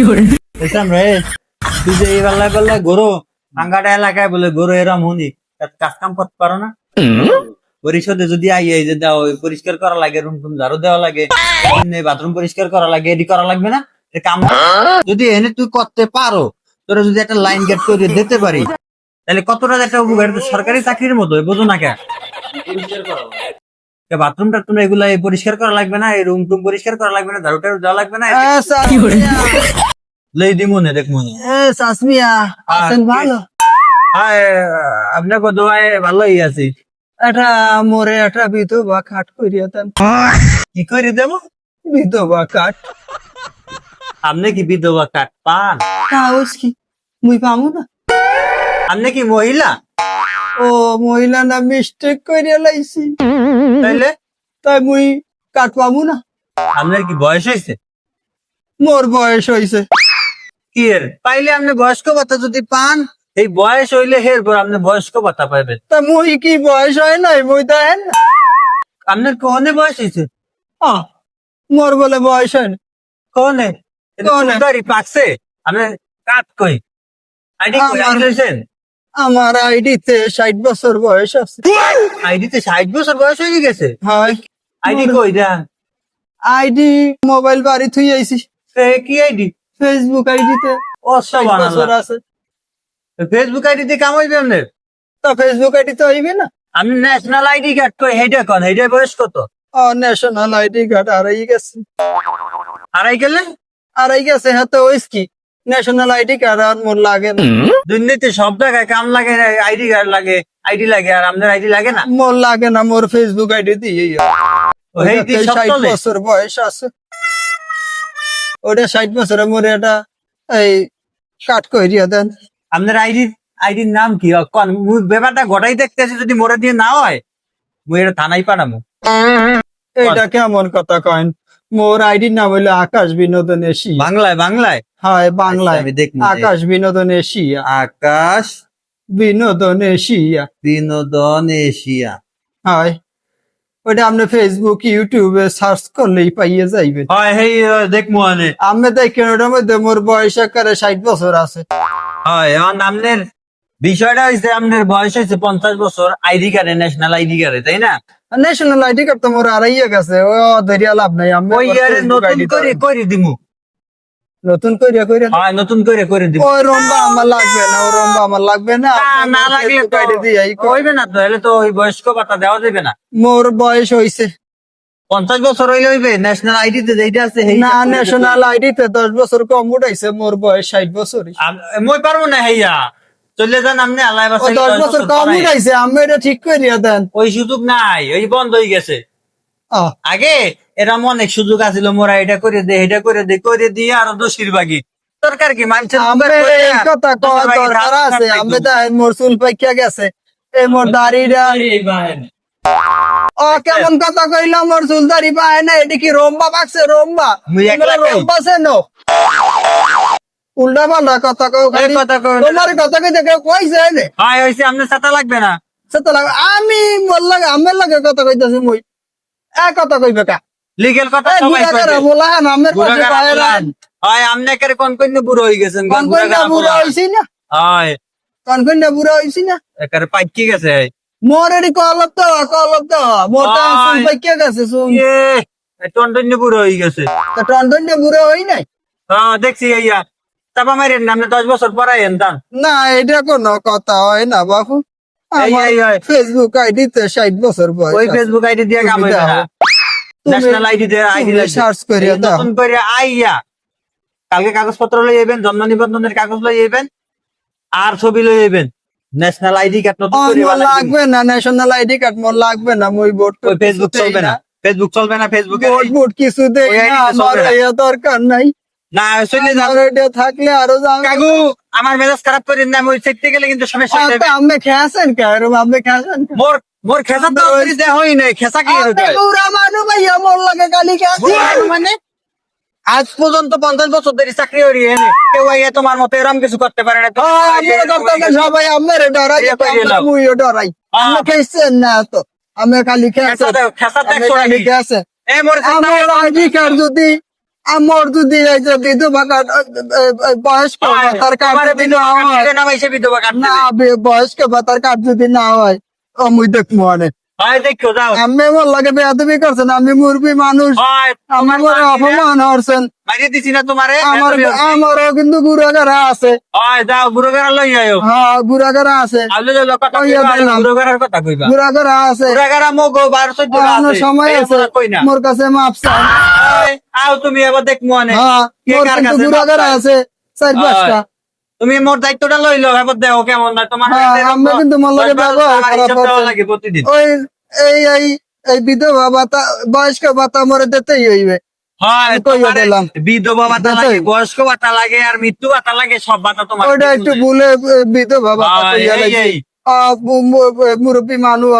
বুঝলাম রে, তুই যে এই বেলায় বেলায় গরু আঙ্গাটা এলাকায় বলে গরু এরম হুনি কাজ কাম করতে পারো না? পরিষদে যদি এই যে দাও পরিষ্কার করা লাগে, রুম টুম ঝাড়ু দেওয়া লাগে, বাথরুম পরিষ্কার করা লাগে, এডি করা লাগবে না? এ কাম যদি এনে তুই করতে পারো, তোরা যদি একটা লাইন গেট করে দিতে পারি, তাহলে কতটা একটা উপকার। তো সরকারি চাকরির মতো বোঝো না কেন? বাথরুম টাথরুম এগুলা পরিষ্কার করা লাগবে না, এই রুম টুম পরিষ্কার করা লাগবে না, ঝাড়ু টাড়ু দেওয়া লাগবে না। লই দি মনে দেখ মনে ভালো আপনাকে দোয়ায় ভালোই আছি। এটা মোরে একটা বিধবা কাঠ করিয়া দেন। কি করে দেবো? বিধবা কাঠ আপনি কি বিধবা কাঠ পান? কাগজ কি মুই পামু না? আপনি কি মহিলা? ও মহিলা না, মিস্টেক করিয়া লাইছি, তাইলে তাই মুই কাঠ পামু না। আপনার কি বয়স হয়েছে? মোর বয়স হইছে। কি এর পাইলে আপনি বয়স্ক ভাতা যদি পান, এই বয়স হইলে হের পর আপনি বয়স্ক ভাতা পাইবেন। তা মুই কি বয়স হয় নাই? মুই দেখেন না। আপনার কোনে বয়স হয়েছে? মোর বলে বয়স হয় না। কোনে কোনে? দাড়ি পাকছে? আপনার কাট কই? আইডি কই আনছেন? আমার আইডিতে 60 বছর বয়স আছে। আইডিতে 60 বছর বয়স হয়ে গেছে? হয়। আইডি কই দেন? আইডি মোবাইল বাড়ি থুই আইছি। কি আইডি? ফেসবুক আইডিতে 60 বছর আছে। ফেসবুক আইডিতে কাম হইবে আপনার? তা ফেসবুক আইডি তো হইবে না। আমি ন্যাশনাল আইডি কার্ড কই হেডা কোন? হেডা বয়স কত? ন্যাশনাল আইডি কার্ড আড়াই গেছে। হারাই গেলে? আড়াই গেছে, হ্যাঁ। তো ওইস কি ন্যাশনাল আইডি কার্ড আর মোর লাগে না। দুর্নীতি সব জায়গায় কাম লাগে, আইডি কার্ড লাগে, আইডি লাগে, আর আমাদের আইডি লাগে না? মোর লাগে না, মোর ফেসবুক আইডি দিয়ে। হেইটি সব 60 চলে? বছর বয়স আছে। ওটা 60 বছরে মোরে এটা এই কাট কইরিয়া দেন। আপনার আইডির নাম কি? কোন ব্যাপারটা ঘটাই দেখতেছি, যদি মোরে দিয়ে না হয় মুই এটা থানায় পাঠামু। এটা কেমন কথা কয়েন? মোর আইডির নাম হইলো আকাশ বিনোদন এশিয়া। বাংলায়? বাংলায়? হয় বাংলায়। আমি দেখবো। আকাশ বিনোদন এশিয়া। আকাশ বিনোদন এশিয়া। বিনোদন এশিয়া। হয়। ওটা আপনি ফেসবুক ইউটিউবে সার্চ করলেই পাইয়ে যাইবেন। হয় হেই দেখমু আনে। আমি দেখেন ওটার মধ্যে মোর বয়স একারে 60 বছর আছে। হয় এখন আপনার বিষয়টা হয়েছে, আপনার বয়স হয়েছে 50 বছর, আইডি কার্ডে, ন্যাশনাল আইডি কার্ডে, তাই না? ন্যাশনাল আইডি কার্ড তো মোর আড়াইয়া গেছে। ও ধরিয়া লাভ নাই। আমি ওই ইয়ারে নতুন করে করে দিমু। নতুন করিয়া করিয়া হয় নতুন করে দিমু। ওই রম্বা আমার লাগবে না, ও রম্বা আমার লাগবে না। না লাগলে তো হইবে না, তো হলে তো ওই বয়স্ক ভাতা দেওয়া যাবে না। মোর বয়স হইছে 50 বছর হইলে হইবে। ন্যাশনাল আইডিতে যেটা আছে না, ন্যাশনাল আইডিতে 10 বছর কম উঠাইছে। মোর বয়স 60 বছর। মই পারবো না হেইয়া, চলে যান আপনি আল্লাহ ও বাসাই। 10 বছর কম উঠাইছে, আমি এটা ঠিক করিয়া দেন। ওই সুযোগ নাই, ওই বন্ধ হয়ে গেছে। আহ, আগে এরম অনেক সুযোগ আছিল, মোরা এটা করে দে, এটা করে দিয়ে আরো দোষীর বাগি দরকার কি মানুষের? আমার এই কথা কওয়া দরকার আছে? আমি দেখেন মোর চুল পাইকা গেছে, এই মোর দাড়িটা। ও কেমন কথা কইলাম? মোর চুল দাড়ি পায় না, এটা কি রম্বা পাকছে? রম্বা রম্বা সেন উল্টা পাল্টা কথা কও খালি। তোমার কথা কইতে কেউ কইছে নে? হয় হইছে, আপনার ছাতা লাগবে না। সেটা লাগে আমি মোর লাগে, আমার লাগে কথা কইতাছি। মই কথা কইবে কা? লিগেল কথা সবাই গুড়াগাড়া কইবে। বলা আমের পাশে গুড়াগাড়া পায়রা। বলান। হয় আমনে করে কোন বুড়ো হয়ে গেছেন? কনকইনা বুড়া হইছি না? হয় কনকইনা বুড়া হইছি না? একারে পাইকি গেছে। মোর এটি কলব তো মোর তো চুল পাইকা গেছে। চুল টন্টন্য বুড়ো হয়ে গেছে। টনটনে বুড়া হই নাই। হ্যাঁ দেখছি ইয়া চাপা মারেন না, আপনি 10 বছর পরাই এনতাম। না, এটা কোনো কথা হয় না বাবু। আমার ফেসবুক আইডিতে 60 বছর বয়স। ওই ফেসবুক আইডি দিয়ে কাম হইবে না, ন্যাশনাল আইডি দিয়ে আইডি সার্চ করিয়া দাও। নতুন করে আইয়া কালকে কাগজপত্র লই আইবেন, জন্ম নিবন্ধনের কাগজ লই আইবেন, আর ছবি লই আইবেন। ন্যাশনাল আইডি কার্ড নতুন করে মোর লাগবে না, ন্যাশনাল আইডি কার্ড মোর লাগবে না। মই ভোট ওই ফেসবুক চলবে না, ফেসবুক চলবে না, ফেসবুকে ভোট কিছু দেই ওই না। ID তে আমার চলবে না। ইয়া দরকার নাই। না চলে যান। আমার এটা থাকলে আরো যাও। কাকু আমার মেজাজ খারাপ করেন না, আমি চেকতে গেলে কিন্তু সমস্যা হয়ে যাবে। আপনি খেয়েছেন কে? আপনি খেয়েছেন? মোর খেসার তো দেয়া হয় নাই, খেসা কি আপনি বুড়া মানুষ ভাইয়া, মোর লাগে গালি খেয়েছেন মানে? আজ পর্যন্ত 50 বছর ধরে চাকরি করি, কেউ আইয়া তোমার মতো এরম কিছু করতে পারে না। সবাই আমার ডরাই, মুইও ডরাই। আপনি খেয়েছেন না তো? আমি খালি খেয়েছেন। খেসা দেখছো খালি খেয়েছেন। আমার আইডি কার্ড যদি আমার যদি এই যে বিধবা কার্ড বয়স্ক ভাতার কার্ড যদি না হয় নামাইছে বিধবা কাটতে না বয়স্ক ভাতার কার্ড যদি না হয় মুই দেখবো অনেক হয় দেখো যাও আমি মোর লাগে বেয়াদবি করছেন আমি মুরবি মানুষ হয় আমার মনে অপমান হচ্ছেন মাইরে দিছি না তোমারে আমারও কিন্তু গুড়াগাড়া আছে হয় যাও বুড়োগারা লই আইও হ্যাঁ গুড়াগাড়া আছে আইলে যে কথা কইয়া দিলাম। বুড়োগারার কথা কইবা গুড়াগাড়া আছে বুড়োগারা মগো 12 এখনো 14 সময় আছে কই না মোর কাছে মাপ চান আও তুমি এবার দেখমু অনেক হ্যাঁ কে মোর কার কিন্তু কাছে গুড়াগাড়া মাপ আছে 4-5টা তুমি মোর দায়িত্বটা লইলো এবার দেখো কেমন না তোমার হ্যাঁ, আমি কিন্তু মোর লগে ব্যবহার খারাপ করছেন। লাগে প্রতিদিন ওই এই এই এই বিধবা ভাতা বয়স্ক ভাতা মরে দিতেই হইবে হয় কইয়া তোমারে দিলাম। বিধবা ভাতা দিতেই। লাগে বয়স্ক ভাতা লাগে আর মৃত্যু ভাতা লাগে সব ভাতা তোমার ওইটা একটু ভুলে বিধবা ভাতা হয়, কইয়া এই, লাগি এই। মুরব্বী মানুষ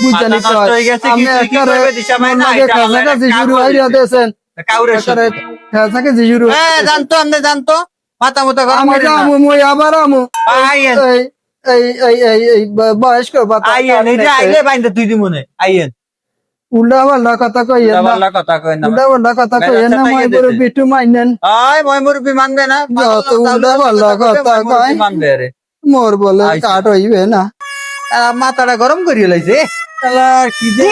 বুঝে মাথা নিতে নষ্ট হয় হয়ে গেছে, আমি কিছু কি একারে করবে দিশা পাই না, মনকে এটা আমার কাছাকাছি একটা শুরু কাজ হইয়া হইছে। দিয়েছেন কাউরে একারে কাছাকাছি শুরু জানতো আমি জানতো মাথা মতো গরম আমি করেন না। আমু মুই আবার আমু আইয়েন এই এই এই এই এই বয়স্ক ভাতা আইয়েন এই যে আইলে বাইন্দে তুই দিমুনে আইয়েন উল্টা পাল্টা কথা কইয়েন না ডাবলা কথা কই না উল্টা পাল্টা কথা কইয়েন না মেজাজটা মই ইয়ে বড় দিতে। বিটু মাইনেন আয় মই মুরব্বি মানবে না যত উল্টা পাল্টা কথা কয় মানবে রে মোর বলে আইসা। কাট হইবে না মাথাটা গরম করিয়ে লাইছে কি দে